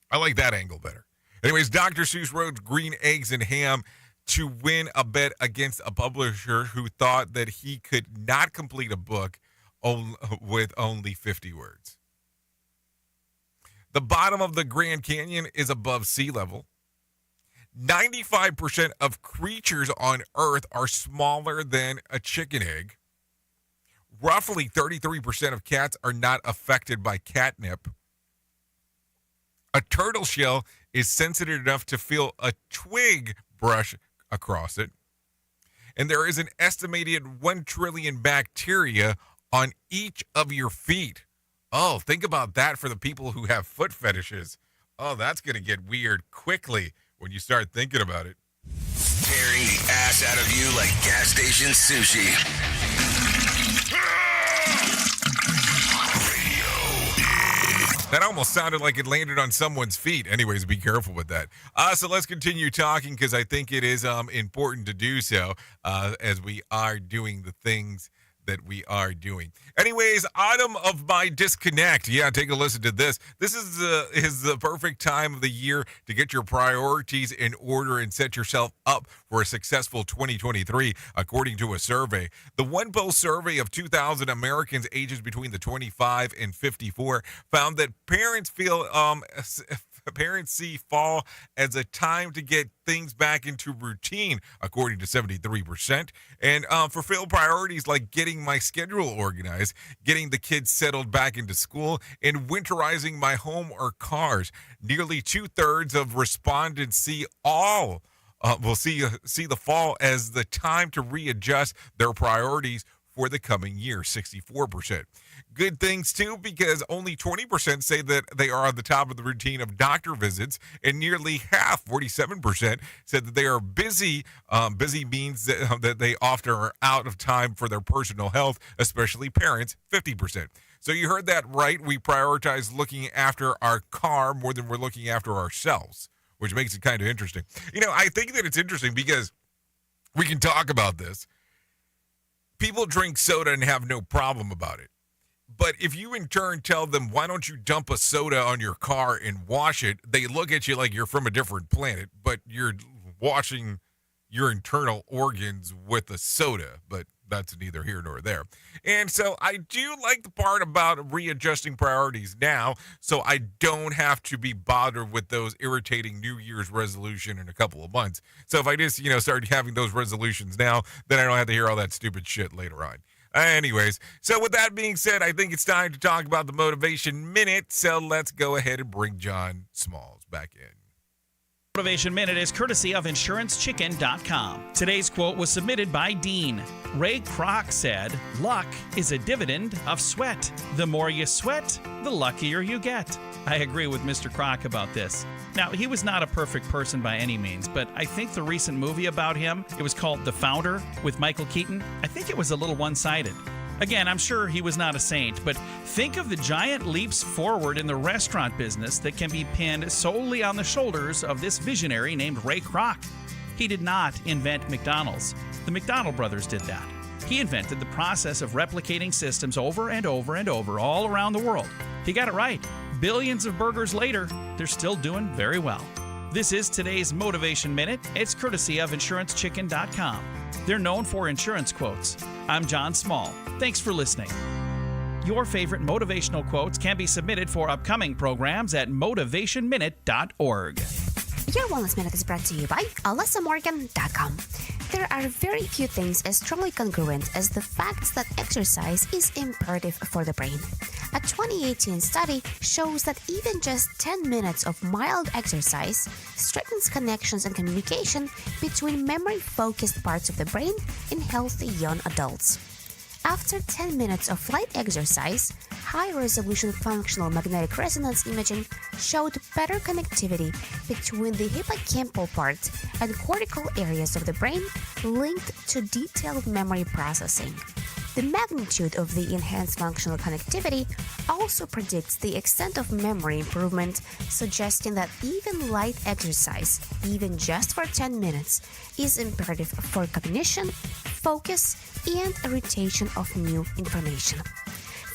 I like that angle better. Anyways, Dr. Seuss wrote green eggs and ham to win a bet against a publisher who thought that he could not complete a book with only 50 words. The bottom of the Grand Canyon is above sea level. 95% of creatures on Earth are smaller than a chicken egg. Roughly 33% of cats are not affected by catnip. A turtle shell is sensitive enough to feel a twig brush across it. And there is an estimated 1 trillion bacteria on each of your feet. Oh, think about that for the people who have foot fetishes. Oh, that's going to get weird quickly when you start thinking about it. Tearing the ass out of you like gas station sushi. That almost sounded like it landed on someone's feet. Anyways, be careful with that. So let's continue talking, because I think it is important to do so as we are doing the things that we are doing. Anyways, autumn of my disconnect. Yeah, take a listen to this. This is the perfect time of the year to get your priorities in order and set yourself up for a successful 2023, according to a survey. The One Poll survey of 2,000 Americans ages between the 25 and 54 found that parents see fall as a time to get things back into routine, according to 73%. And fulfill priorities like getting my schedule organized, getting the kids settled back into school, and winterizing my home or cars. Nearly 2/3 of respondents see the fall as the time to readjust their priorities for the coming year, 64%. Good things, too, because only 20% say that they are on the top of the routine of doctor visits, and nearly half, 47%, said that they are busy. Busy means that they often are out of time for their personal health, especially parents, 50%. So you heard that right. We prioritize looking after our car more than we're looking after ourselves, which makes it kind of interesting. I think that it's interesting because we can talk about this. People drink soda and have no problem about it. But if you in turn tell them, why don't you dump a soda on your car and wash it, they look at you like you're from a different planet, but you're washing your internal organs with a soda. But that's neither here nor there. And so I do like the part about readjusting priorities now, so I don't have to be bothered with those irritating New Year's resolution in a couple of months. So if I just, start having those resolutions now, then I don't have to hear all that stupid shit later on. Anyways, so with that being said, I think it's time to talk about the Motivation Minute. So let's go ahead and bring John Smalls back in. Motivation Minute is courtesy of InsuranceChicken.com. Today's quote was submitted by Dean. Ray Kroc said, "Luck is a dividend of sweat. The more you sweat, the luckier you get." I agree with Mr. Kroc about this. Now, he was not a perfect person by any means, but I think the recent movie about him, it was called The Founder with Michael Keaton, I think it was a little one-sided. Again, I'm sure he was not a saint, but think of the giant leaps forward in the restaurant business that can be pinned solely on the shoulders of this visionary named Ray Kroc. He did not invent McDonald's. The McDonald brothers did that. He invented the process of replicating systems over and over and over all around the world. He got it right. Billions of burgers later, they're still doing very well. This is today's Motivation Minute. It's courtesy of InsuranceChicken.com. They're known for insurance quotes. I'm John Small. Thanks for listening. Your favorite motivational quotes can be submitted for upcoming programs at motivationminute.org. Your Wellness Minute is brought to you by AlyssaMorgan.com. There are very few things as strongly congruent as the fact that exercise is imperative for the brain. A 2018 study shows that even just 10 minutes of mild exercise strengthens connections and communication between memory-focused parts of the brain in healthy young adults. After 10 minutes of light exercise, high-resolution functional magnetic resonance imaging showed better connectivity between the hippocampal part and cortical areas of the brain linked to detailed memory processing. The magnitude of the enhanced functional connectivity also predicts the extent of memory improvement, suggesting that even light exercise, even just for 10 minutes, is imperative for cognition, focus, and a retention of new information.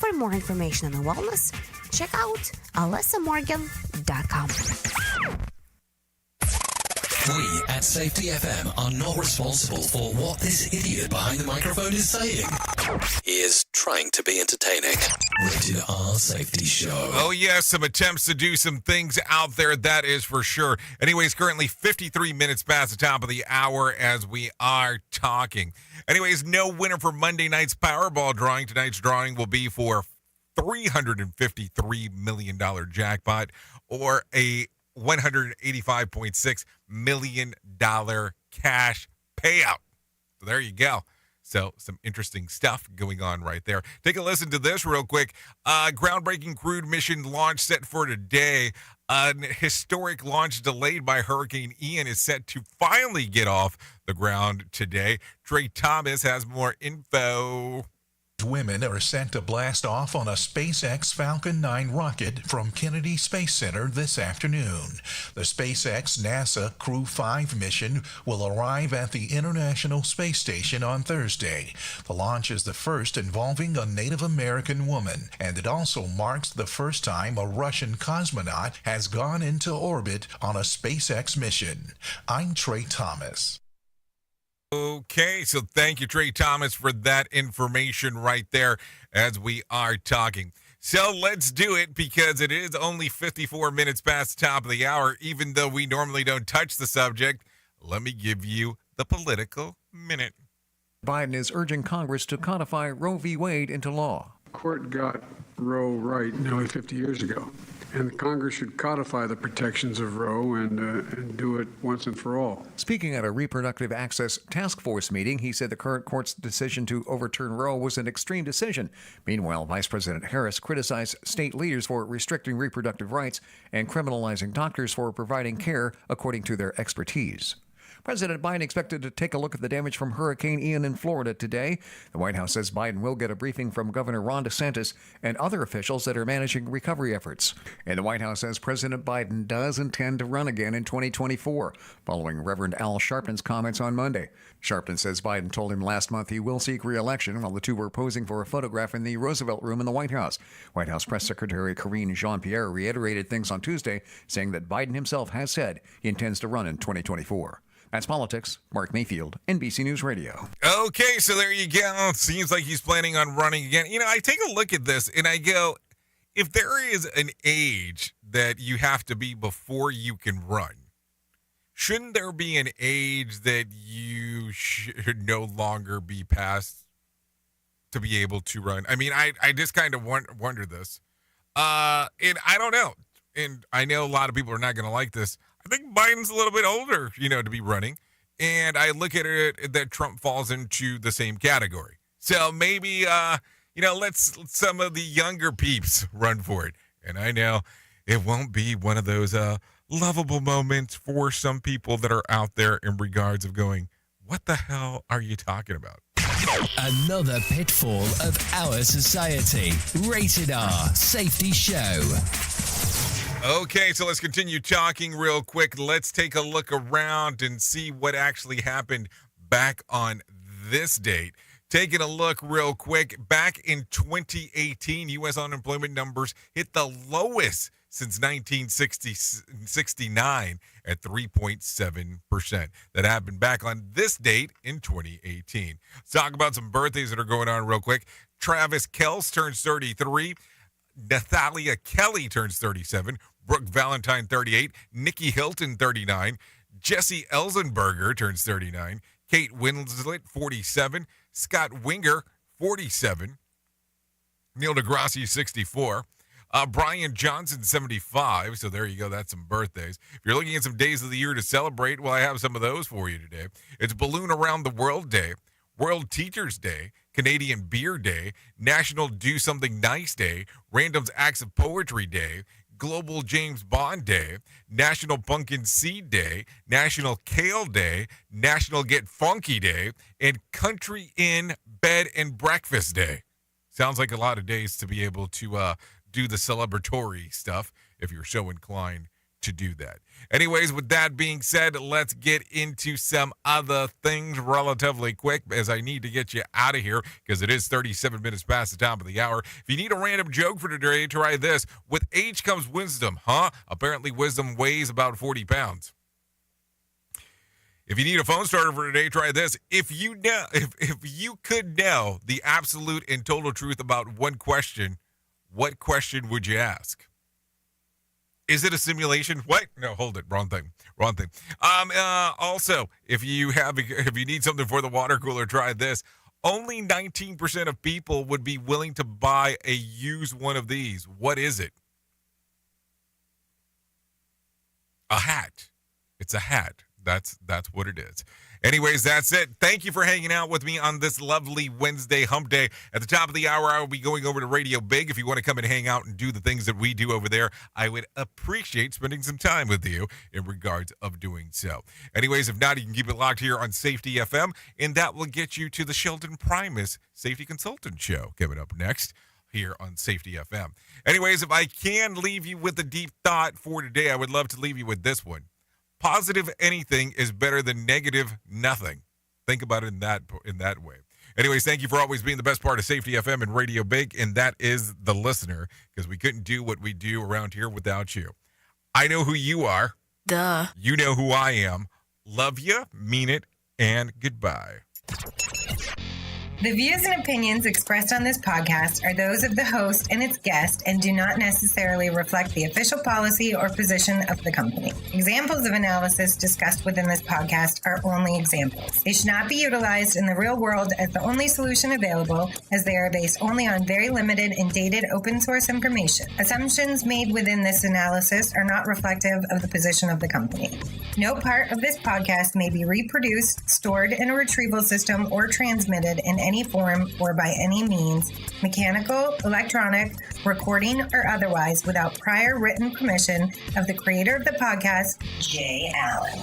For more information on wellness, check out AlyssaMorgan.com. We at Safety FM are not responsible for what this idiot behind the microphone is saying. He is trying to be entertaining. Rated R Safety Show. Oh, yes, some attempts to do some things out there, that is for sure. Anyways, currently 53 minutes past the top of the hour as we are talking. Anyways, no winner for Monday night's Powerball drawing. Tonight's drawing will be for $353 million jackpot or a $185.6 million cash payout. So there you go. So some interesting stuff going on right there. Take a listen to this real quick. Groundbreaking crewed mission launch set for today. An historic launch delayed by Hurricane Ian is set to finally get off the ground today. Trey Thomas has more info. women are set to blast off on a SpaceX Falcon 9 rocket from Kennedy Space Center this afternoon. The SpaceX NASA Crew 5 mission will arrive at the International Space Station on Thursday. The launch is the first involving a Native American woman, and it also marks the first time a Russian cosmonaut has gone into orbit on a SpaceX mission. I'm Trey Thomas. Okay, so thank you, Trey Thomas, for that information right there as we are talking. So let's do it because it is only 54 minutes past the top of the hour. Even though we normally don't touch the subject, let me give you the political minute. Biden is urging Congress to codify Roe v. Wade into law. Court got Roe right nearly 50 years ago, and the Congress should codify the protections of Roe and do it once and for all. Speaking at a reproductive access task force meeting, he said the current court's decision to overturn Roe was an extreme decision. Meanwhile, Vice President Harris criticized state leaders for restricting reproductive rights and criminalizing doctors for providing care according to their expertise. President Biden expected to take a look at the damage from Hurricane Ian in Florida today. The White House says Biden will get a briefing from Governor Ron DeSantis and other officials that are managing recovery efforts. And the White House says President Biden does intend to run again in 2024, following Reverend Al Sharpton's comments on Monday. Sharpton says Biden told him last month he will seek re-election while the two were posing for a photograph in the Roosevelt Room in the White House. White House Press Secretary Karine Jean-Pierre reiterated things on Tuesday, saying that Biden himself has said he intends to run in 2024. That's Politics. Mark Mayfield, NBC News Radio. Okay, so there you go. Seems like he's planning on running again. You know, I take a look at this and I go, if there is an age that you have to be before you can run, shouldn't there be an age that you should no longer be past to be able to run? I mean, I just kind of wonder this. And I don't know. And I know a lot of people are not going to like this. I think Biden's a little bit older, to be running. And I look at it that Trump falls into the same category. So maybe, let's some of the younger peeps run for it. And I know it won't be one of those lovable moments for some people that are out there in regards of going, what the hell are you talking about? Another pitfall of our society. Rated R Safety Show. Okay, so let's continue talking real quick. Let's take a look around and see what actually happened back on this date. Taking a look real quick, back in 2018, U.S. unemployment numbers hit the lowest since 1969 at 3.7%. That happened back on this date in 2018. Let's talk about some birthdays that are going on real quick. Travis Kelce turns 33. Nathalia Kelly turns 37. Brooke Valentine, 38. Nikki Hilton, 39. Jesse Elzenberger turns 39. Kate Winslet, 47. Scott Winger, 47. Neil deGrasse, 64. Brian Johnson, 75. So there you go. That's some birthdays. If you're looking at some days of the year to celebrate, well, I have some of those for you today. It's Balloon Around the World Day, World Teachers Day, Canadian Beer Day, National Do Something Nice Day, Random's Acts of Poetry Day, Global James Bond Day, National Pumpkin Seed Day, National Kale Day, National Get Funky Day, and Country Inn Bed and Breakfast Day. Sounds like a lot of days to be able to do the celebratory stuff if you're so inclined to do that. Anyways, with that being said, let's get into some other things relatively quick as I need to get you out of here because it is 37 minutes past the top of the hour. If you need a random joke for today, try this. With age comes wisdom, huh? Apparently wisdom weighs about 40 pounds. If you need a phone starter for today, try this. If you could know the absolute and total truth about one question, what question would you ask? Is it a simulation? What? No, hold it. Wrong thing. Also, if you need something for the water cooler, try this. Only 19% of people would be willing to buy a used one of these. What is it? A hat. It's a hat. That's what it is. Anyways, that's it. Thank you for hanging out with me on this lovely Wednesday hump day. At the top of the hour, I will be going over to Radio Big. If you want to come and hang out and do the things that we do over there, I would appreciate spending some time with you in regards of doing so. Anyways, if not, you can keep it locked here on Safety FM, and that will get you to the Sheldon Primus Safety Consultant Show coming up next here on Safety FM. Anyways, if I can leave you with a deep thought for today, I would love to leave you with this one. Positive anything is better than negative nothing. Think about it in that way. Anyways, thank you for always being the best part of Safety FM and Radio Big, and that is the listener, because we couldn't do what we do around here without you. I know who you are. Duh. You know who I am. Love you, mean it, and goodbye. The views and opinions expressed on this podcast are those of the host and its guest and do not necessarily reflect the official policy or position of the company. Examples of analysis discussed within this podcast are only examples. They should not be utilized in the real world as the only solution available, as they are based only on very limited and dated open source information. Assumptions made within this analysis are not reflective of the position of the company. No part of this podcast may be reproduced, stored in a retrieval system, or transmitted in any form or by any means, mechanical, electronic, recording, or otherwise, without prior written permission of the creator of the podcast, Jay Allen.